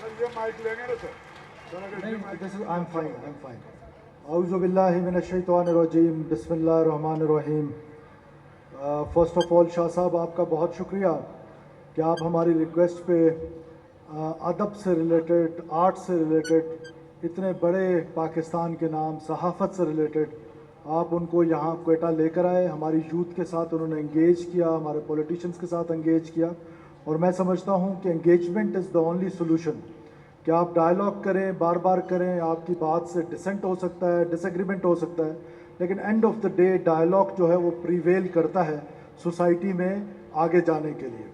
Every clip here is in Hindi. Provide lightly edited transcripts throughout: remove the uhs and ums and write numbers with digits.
ये माइक लेंगे ना सर? नहीं, this is I am fine. औज़ु बिल्लाहि मिनश्शैतानिर्रजीम, बिस्मिल्लाहिर्रहमानिर्रहीम। फ़र्स्ट ऑफ ऑल शाह साहब, आपका बहुत शुक्रिया कि आप हमारी रिक्वेस्ट पे अदब से रिलेटेड, आर्ट से रिलेटेड, इतने बड़े पाकिस्तान के नाम सहाफ़त से रिलेटेड आप उनको यहाँ क्वेटा लेकर आए। हमारी यूथ के साथ उन्होंने इंगेज किया, हमारे पॉलिटिशियंस के साथ इंगेज किया, और मैं समझता हूँ कि engagement is the only solution. कि आप डायलॉग करें, बार बार करें, आपकी बात से डिसेंट हो सकता है, डिसएग्रीमेंट हो सकता है, लेकिन end of the day dialogue जो है वो प्रीवेल करता है सोसाइटी में आगे जाने के लिए।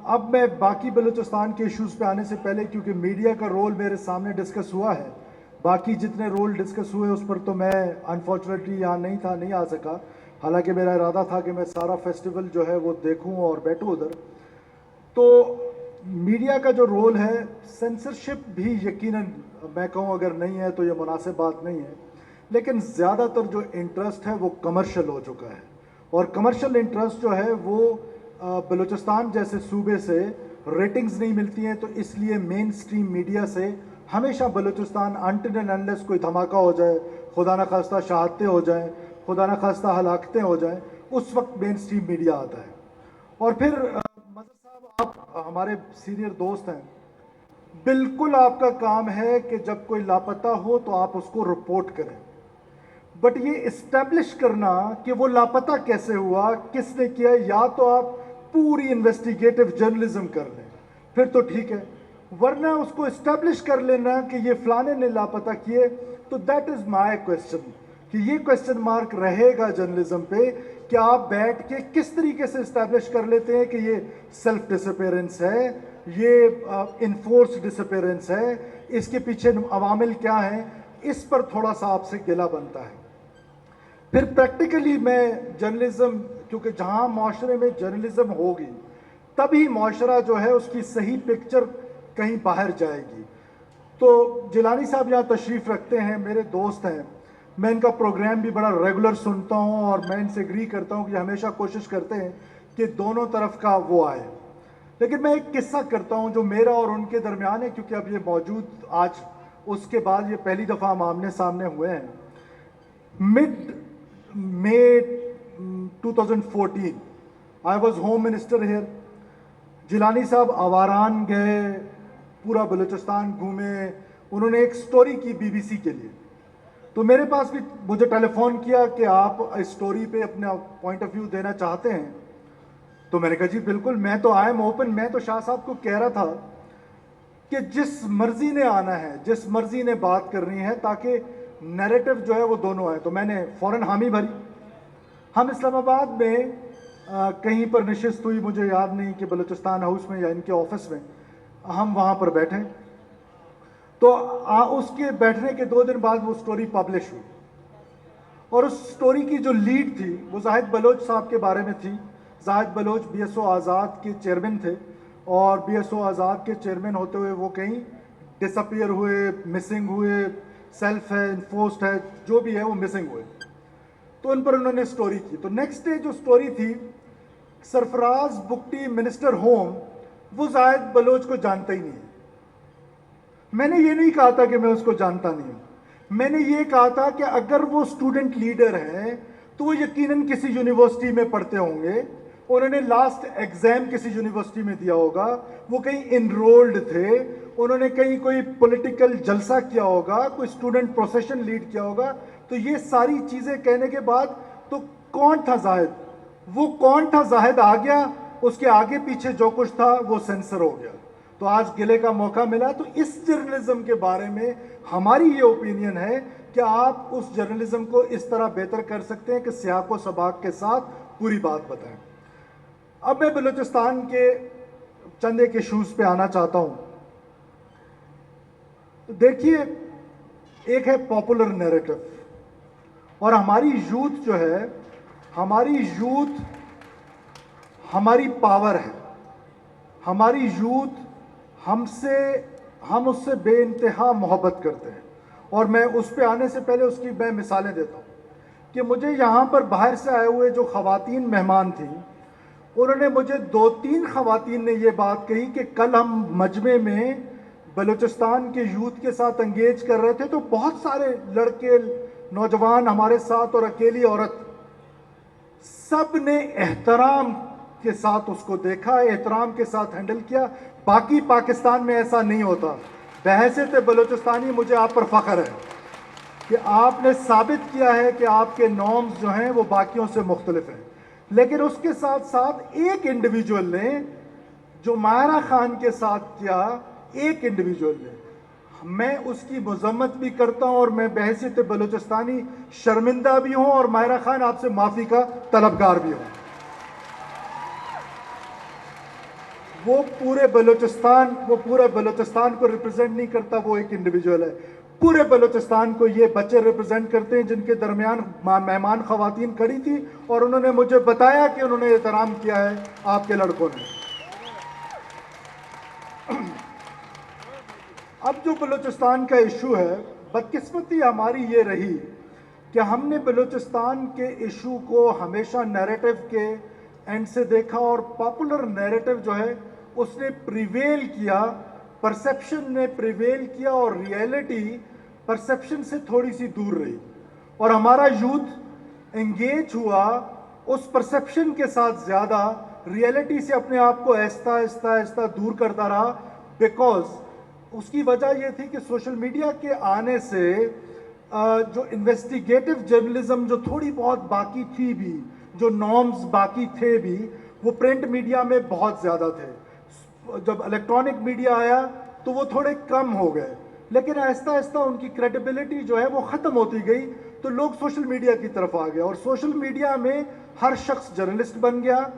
अब मैं बाकी बलूचिस्तान के इश्यूज़ पे आने से पहले, क्योंकि मीडिया का रोल मेरे सामने डिस्कस हुआ है, बाकी जितने रोल डिस्कस हुए उस पर तो मैं अनफॉर्चुनेटली यहाँ नहीं आ सका। हालांकि मेरा इरादा था कि मैं सारा फेस्टिवल जो है वो देखूं और बैठूं उधर। तो मीडिया का जो रोल है, सेंसरशिप भी यकीनन मैं कहूँ अगर नहीं है तो ये मुनासिब बात नहीं है, लेकिन ज़्यादातर जो इंटरेस्ट है वो कमर्शियल हो चुका है। और कमर्शियल इंटरेस्ट जो है वो बलूचिस्तान जैसे सूबे से रेटिंग्स नहीं मिलती हैं, तो इसलिए मेन स्ट्रीम मीडिया से हमेशा बलूचिस्तान अनटिल एंड अनलेस कोई धमाका हो जाए, खुदा न खास्ता शहादतें हो जाएं, खुदा न खास्ता हलाकतें हो जाएं, उस वक्त मेन स्ट्रीम मीडिया आता है। और फिर मज़हर साहब, आप हमारे सीनियर दोस्त हैं, बिल्कुल आपका काम है कि जब कोई लापता हो तो आप उसको रिपोर्ट करें, बट ये इस्टेब्लिश करना कि वो लापता कैसे हुआ, किसने किया, या तो आप पूरी इन्वेस्टिगेटिव जर्नलिज्म कर लें, फिर तो ठीक है, वरना उसको इस्टेब्लिश कर लेना कि ये फलाने ने लापता किए, तो दैट इज़ माय क्वेश्चन, कि ये क्वेश्चन मार्क रहेगा जर्नलिज्म पे कि आप बैठ के किस तरीके से इस्टेब्लिश कर लेते हैं कि ये सेल्फ डिसअपेरेंस है, ये इन्फोर्स डिसअपेरेंस है, इसके पीछे अवामिल क्या हैं, इस पर थोड़ा सा आपसे गिला बनता है। फिर प्रैक्टिकली मैं जर्नलिज्म, क्योंकि जहाँ माशरे में जर्नलिज्म होगी तभी माशरा जो है उसकी सही पिक्चर कहीं बाहर जाएगी। तो जिलानी साहब यहाँ तशरीफ़ रखते हैं, मेरे दोस्त हैं, मैं इनका प्रोग्राम भी बड़ा रेगुलर सुनता हूँ और मैं इनसे एग्री करता हूँ कि हमेशा कोशिश करते हैं कि दोनों तरफ का वो आए। लेकिन मैं एक किस्सा करता हूँ जो मेरा और उनके दरमियान है, क्योंकि अब ये मौजूद आज, उसके बाद ये पहली दफ़ा हम आमने सामने हुए हैं। Mid May 2014, I was home minister here. Jilani साहब आवारान गए, पूरा बलूचिस्तान घूमे, उन्होंने एक स्टोरी की बीबीसी के लिए, तो मेरे पास भी मुझे टेलीफोन किया कि आप इस स्टोरी पे अपना पॉइंट ऑफ व्यू देना चाहते हैं। तो मैंने कहा जी बिल्कुल, मैं तो आई एम ओपन। मैं तो शाह साहब को कह रहा था कि जिस मर्जी ने आना है, जिस मर्जी ने बात करनी है, ताकि नैरेटिव जो है वो दोनों आए। तो मैंने फ़ौरन हामी भरी। हम इस्लामाबाद में कहीं पर नशिस्त हुई, मुझे याद नहीं कि बलूचिस्तान हाउस में या इनके ऑफिस में, हम वहाँ पर बैठे। तो उसके बैठने के 2 दिन बाद वो स्टोरी पब्लिश हुई, और उस स्टोरी की जो लीड थी वो जाहिद बलोच साहब के बारे में थी। जाहिद बलोच BSO आज़ाद के चेयरमैन थे, और BSO आज़ाद के चेयरमैन होते हुए वो कहीं डिसअपियर हुए, मिसिंग हुए, सेल्फ है, इन्फोर्स्ड है, जो भी है वो मिसिंग हुए। तो उन पर उन्होंने स्टोरी की। तो नेक्स्ट डे जो स्टोरी थी, सरफराज बुक्टी मिनिस्टर होम, वो जाहिद बलोच को जानता ही नहीं है। मैंने ये नहीं कहा था कि मैं उसको जानता नहीं हूँ, मैंने ये कहा था कि अगर वो स्टूडेंट लीडर हैं तो वो यकीनन किसी यूनिवर्सिटी में पढ़ते होंगे, उन्होंने लास्ट एग्जाम किसी यूनिवर्सिटी में दिया होगा, वो कहीं इनरोल्ड थे, उन्होंने कहीं कोई पॉलिटिकल जलसा किया होगा, कोई स्टूडेंट प्रोसेशन लीड किया होगा। तो ये सारी चीज़ें कहने के बाद, तो कौन था जाहिद, वो कौन था जाहिद आ गया, उसके आगे पीछे जो कुछ था वो सेंसर हो गया। तो आज गिले का मौका मिला। तो इस जर्नलिज्म के बारे में हमारी ये ओपिनियन है कि आप उस जर्नलिज्म को इस तरह बेहतर कर सकते हैं कि सियाको सबाक के साथ पूरी बात बताएं। अब मैं बलूचिस्तान के चंद एक इशूज़ पे आना चाहता हूँ। देखिए, एक है पॉपुलर नैरेटिव, और हमारी यूथ जो है, हमारी यूथ हमारी पावर है। हमारी यूथ हम उससे बेइंतहा मोहब्बत करते हैं। और मैं उस पे आने से पहले उसकी मैं मिसालें देता हूँ कि मुझे यहाँ पर बाहर से आए हुए जो ख़वातीन मेहमान थी, उन्होंने मुझे 2-3 खवातीन ने ये बात कही कि कल हम मजमे में बलूचिस्तान के यूथ के साथ एंगेज कर रहे थे तो बहुत सारे लड़के नौजवान हमारे साथ और अकेली औरत, सब ने एहतराम के साथ उसको देखा, एहतराम के साथ हैंडल किया। बाकी पाकिस्तान में ऐसा नहीं होता। बहैसियत बलूचिस्तानी मुझे आप पर फख्र है कि आपने साबित किया है कि आपके नॉर्म्स जो हैं वो बाकियों से मुख्तलिफ हैं। लेकिन उसके साथ साथ एक इंडिविजुअल ने जो मायरा खान के साथ किया, एक इंडिविजुअल ने, मैं उसकी मजम्मत भी करता हूं और मैं बहैसियत बलूचिस्तानी शर्मिंदा भी हूं और मायरा खान आपसे माफी का तलबगार भी हूं। वो पूरे बलूचिस्तान को रिप्रेजेंट नहीं करता, वो एक इंडिविजुअल है। पूरे बलूचिस्तान को ये बच्चे रिप्रेजेंट करते हैं जिनके दरमियान मेहमान खवातीन खड़ी थी और उन्होंने मुझे बताया कि उन्होंने एहतराम किया है आपके लड़कों ने। अब जो बलूचिस्तान का इशू है, बदकिस्मती हमारी ये रही कि हमने बलूचिस्तान के इशू को हमेशा नैरेटिव के एंड से देखा और पॉपुलर नैरेटिव जो है उसने प्रिवेल किया, परसेप्शन ने प्रिवेल किया और रियलिटी परसेप्शन से थोड़ी सी दूर रही और हमारा यूथ एंगेज हुआ उस परसेप्शन के साथ ज़्यादा रियलिटी से अपने आप को आहिस्ता आहिस्ता आहिस्ता दूर करता रहा। बिकॉज उसकी वजह यह थी कि सोशल मीडिया के आने से जो इन्वेस्टिगेटिव जर्नलिज्म जो थोड़ी बहुत बाकी थी भी, जो नॉर्म्स बाकी थे भी, वो प्रिंट मीडिया में बहुत ज़्यादा थे। जब इलेक्ट्रॉनिक मीडिया आया तो वो थोड़े कम हो गए, लेकिन आहिस्ता आहिस्ता उनकी क्रेडिबिलिटी जो है वो ख़त्म होती गई तो लोग सोशल मीडिया की तरफ आ गए और सोशल मीडिया में हर शख्स जर्नलिस्ट बन गया।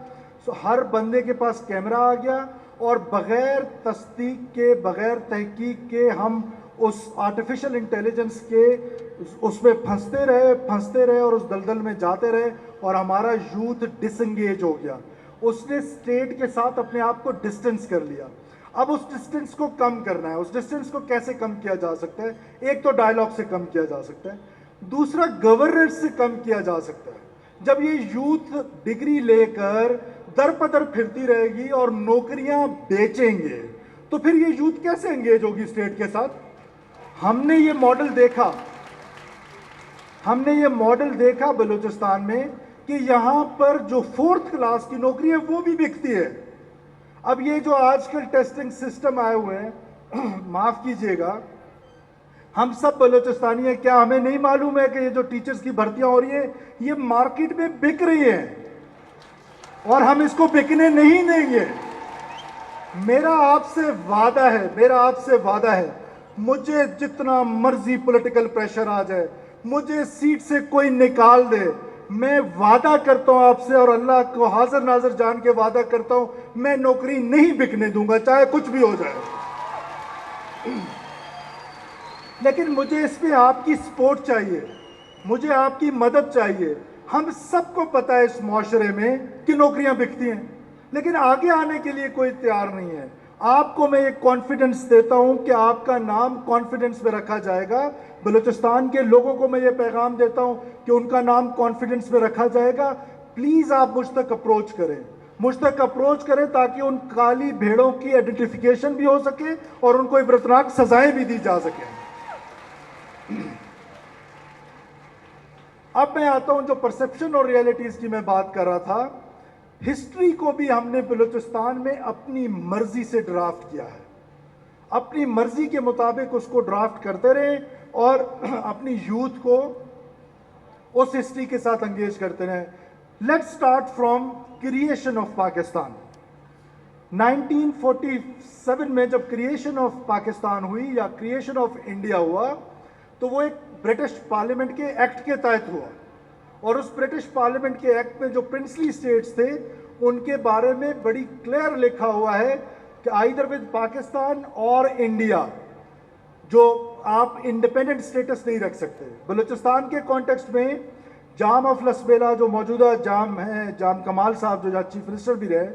हर बंदे के पास कैमरा आ गया और बग़ैर तस्दीक के, बग़ैर तहकीक के हम उस आर्टिफिशियल इंटेलिजेंस के उसमें फंसते रहे और उस दलदल में जाते रहे और हमारा यूथ डिसंगेज हो गया। उसने स्टेट के साथ अपने आप को डिस्टेंस कर लिया। अब उस डिस्टेंस को कम करना है। उस डिस्टेंस को कैसे कम किया जा सकता है? एक तो डायलॉग से कम किया जा सकता है, दूसरा गवर्नेंस से कम किया जा सकता है। जब ये यूथ डिग्री लेकर दर पदर फिरती रहेगी और नौकरियां बेचेंगे तो फिर ये यूथ कैसे एंगेज होगी स्टेट के साथ? हमने ये मॉडल देखा बलूचिस्तान में कि यहां पर जो 4th क्लास की नौकरी है वो भी बिकती है। अब ये जो आजकल टेस्टिंग सिस्टम आए हुए हैं, माफ कीजिएगा, हम सब बलूचिस्तानी हैं, क्या हमें नहीं मालूम है कि ये जो टीचर्स की भर्तियां हो रही है ये मार्केट में बिक रही है और हम इसको बिकने नहीं देंगे। मेरा आपसे वादा है, मुझे जितना मर्जी पॉलिटिकल प्रेशर आ जाए, मुझे सीट से कोई निकाल दे, मैं वादा करता हूं आपसे और अल्लाह को हाजिर नाजिर जान के वादा करता हूं, मैं नौकरी नहीं बिकने दूंगा चाहे कुछ भी हो जाए। लेकिन मुझे इसमें आपकी सपोर्ट चाहिए, मुझे आपकी मदद चाहिए। हम सबको पता है इस माशरे में कि नौकरियां बिकती हैं, लेकिन आगे आने के लिए कोई तैयार नहीं है। आपको मैं ये कॉन्फिडेंस देता हूं कि आपका नाम कॉन्फिडेंस में रखा जाएगा। बलूचिस्तान के लोगों को मैं ये पैगाम देता हूं कि उनका नाम कॉन्फिडेंस में रखा जाएगा। प्लीज़ आप मुझ तक अप्रोच करें ताकि उन काली भेड़ों की आइडेंटिफिकेशन भी हो सके और उनको इबरतनाक सजाएं भी दी जा सके। अब मैं आता हूं जो परसेप्शन और रियलिटीज की मैं बात कर रहा था। हिस्ट्री को भी हमने बलूचिस्तान में अपनी मर्जी से ड्राफ्ट किया है, अपनी मर्जी के मुताबिक उसको ड्राफ्ट करते रहे और अपनी यूथ को उस हिस्ट्री के साथ एंगेज करते रहे। Let's start from creation of Pakistan. 1947 में जब क्रिएशन ऑफ पाकिस्तान हुई या क्रिएशन ऑफ इंडिया हुआ तो वो एक ब्रिटिश पार्लियामेंट के एक्ट के तहत हुआ और उस ब्रिटिश पार्लियामेंट के एक्ट में जो प्रिंसली स्टेट्स थे उनके बारे में बड़ी क्लियर लिखा हुआ है कि आइदर विद पाकिस्तान और इंडिया, जो आप इंडिपेंडेंट स्टेटस नहीं रख सकते। बलूचिस्तान के कॉन्टेक्स्ट में जाम ऑफ लसबेला जो मौजूदा जाम है, जाम कमाल साहब जो चीफ मिनिस्टर भी रहे,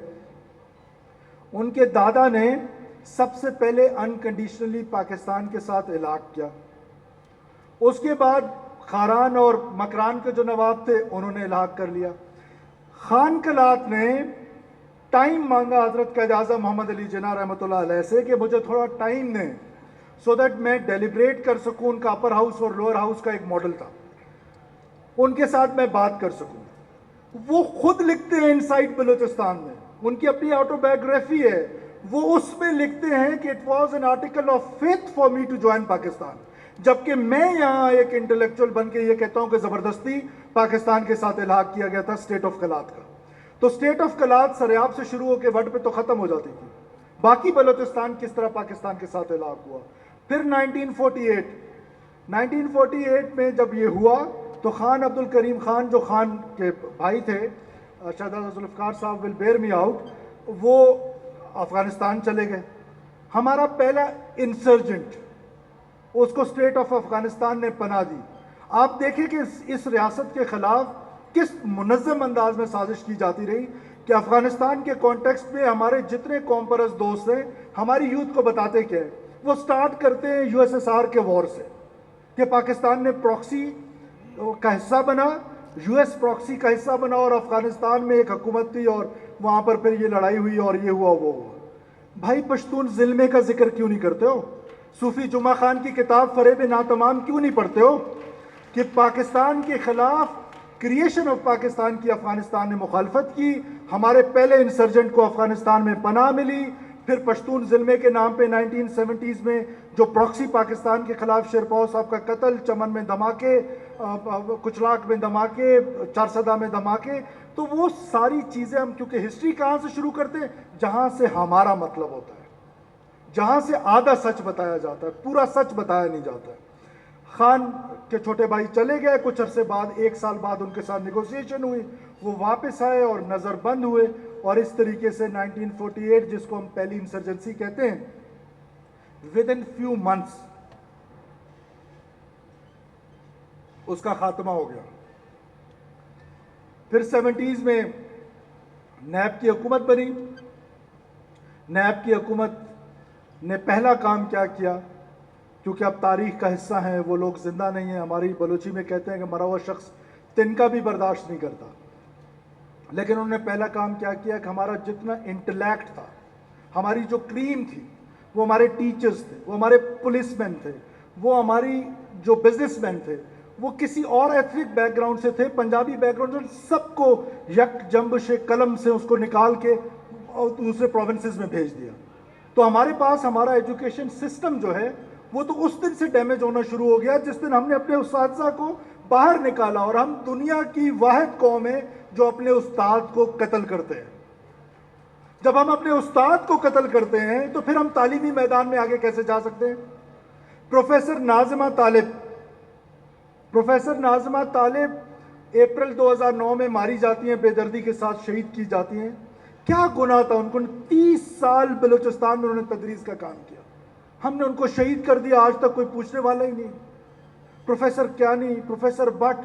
उनके दादा ने सबसे पहले अनकंडीशनली पाकिस्तान के साथ इलाक किया। उसके बाद खारान और मकरान के जो नवाब थे उन्होंने इलाक कर लिया। खान कलात ने टाइम मांगा हजरत कायद आज़म मोहम्मद अली जिन्ना रहमतुल्लाह अलैह से कि मुझे थोड़ा टाइम दें सो दैट मैं डेलिब्रेट कर सकूं। उनका अपर हाउस और लोअर हाउस का एक मॉडल था, उनके साथ मैं बात कर सकूं। वो खुद लिखते हैं इनसाइड बलूचिस्तान में, उनकी अपनी ऑटोबायोग्राफी है, वो उसमें लिखते हैं कि it was an article of faith for me to join Pakistan, जबकि मैं यहां एक इंटेलेक्चुअल बन के ये कहता हूं कि जबरदस्ती पाकिस्तान के साथ इलाहाक किया गया था स्टेट ऑफ कलात का। तो स्टेट ऑफ कलात सरेआब से शुरू होकर वट पे तो खत्म हो जाती थी, बाकी बलूचिस्तान किस तरह पाकिस्तान के साथ इलाहाक हुआ। फिर 1948 में जब ये हुआ तो खान अब्दुल करीम खान जो खान के भाई थे, शहजादा जुल्फ़िकार साहब विल बेयर मी आउट, वो अफ़गानिस्तान चले गए। हमारा पहला इंसर्जेंट, उसको स्टेट ऑफ अफ़गानिस्तान ने पनाह दी। आप देखें कि इस रियासत के ख़िलाफ़ किस मुनज़्ज़म अंदाज में साजिश की जाती रही कि अफ़गानिस्तान के कॉन्टेक्स्ट में हमारे जितने कॉम्परस दोस्त हैं, हमारी यूथ को बताते क्या है, वो स्टार्ट करते हैं USSR के वॉर से कि पाकिस्तान ने प्रॉक्सी का हिस्सा बना, US प्रॉक्सी का हिस्सा बना और अफगानिस्तान में एक हुकूमत थी और वहां पर फिर ये लड़ाई हुई और ये हुआ वो हुआ। भाई पश्तून ज़िल्मे का जिक्र क्यों नहीं करते हो? सूफी जुमा खान की किताब फरेब नातमाम क्यों नहीं पढ़ते हो कि पाकिस्तान के खिलाफ क्रिएशन ऑफ पाकिस्तान की अफगानिस्तान ने मुखालफत की, हमारे पहले इंसर्जेंट को अफगानिस्तान में पनाह मिली, फिर पश्तून ज़िल्मे के नाम पे 1970s में जो प्रॉक्सी पाकिस्तान के खिलाफ शेरपाव साहब का कत्ल, चमन में धमाके, कुचलाक में धमाके, चारसदा में धमाके, तो वो सारी चीज़ें हम क्योंकि हिस्ट्री कहाँ से शुरू करते हैं, जहाँ से हमारा मतलब होता है, जहाँ से आधा सच बताया जाता है, पूरा सच बताया नहीं जाता है। खान के छोटे भाई चले गए, कुछ अरसे बाद, 1 साल बाद उनके साथ नेगोशिएशन हुई, वो वापस आए और नज़रबंद हुए और इस तरीके से 1948 जिसको हम पहली इंसर्जेंसी कहते हैं, विद इन फ्यू मंथ्स उसका खात्मा हो गया। फिर 70s में नैब की हुकूमत बनी। नैब की हुकूमत ने पहला काम क्या किया, क्योंकि अब तारीख का हिस्सा हैं, वो लोग जिंदा नहीं हैं, हमारी बलूची में कहते हैं कि मरा हुआ शख्स तिनका भी बर्दाश्त नहीं करता, लेकिन उन्होंने पहला काम क्या किया कि हमारा जितना इंटेलेक्ट था, हमारी जो क्रीम थी, वो हमारे टीचर्स थे, वो हमारे पुलिसमैन थे, वो हमारी जो बिजनेसमैन थे, वो किसी और एथनिक बैकग्राउंड से थे, पंजाबी बैकग्राउंड से, सबको यकजंब कलम से उसको निकाल के और दूसरे प्रोविंसेस में भेज दिया। तो हमारे पास हमारा एजुकेशन सिस्टम जो है वो तो उस दिन से डैमेज होना शुरू हो गया जिस दिन हमने अपने उस्ताद को बाहर निकाला, और हम दुनिया की वाहिद कौम है जो अपने उस्ताद को कत्ल करते हैं। जब हम अपने उस्ताद को कत्ल करते हैं तो फिर हम तालीमी मैदान में आगे कैसे जा सकते हैं? प्रोफेसर नाज़िमा तालिब अप्रैल 2009 में मारी जाती हैं, बेदर्दी के साथ शहीद की जाती हैं। क्या गुनाह था उनको? 30 साल बलूचिस्तान में उन्होंने तदरीस का काम किया, हमने उनको शहीद कर दिया, आज तक कोई पूछने वाला ही नहीं। Professor Kayani, professor Bhatt,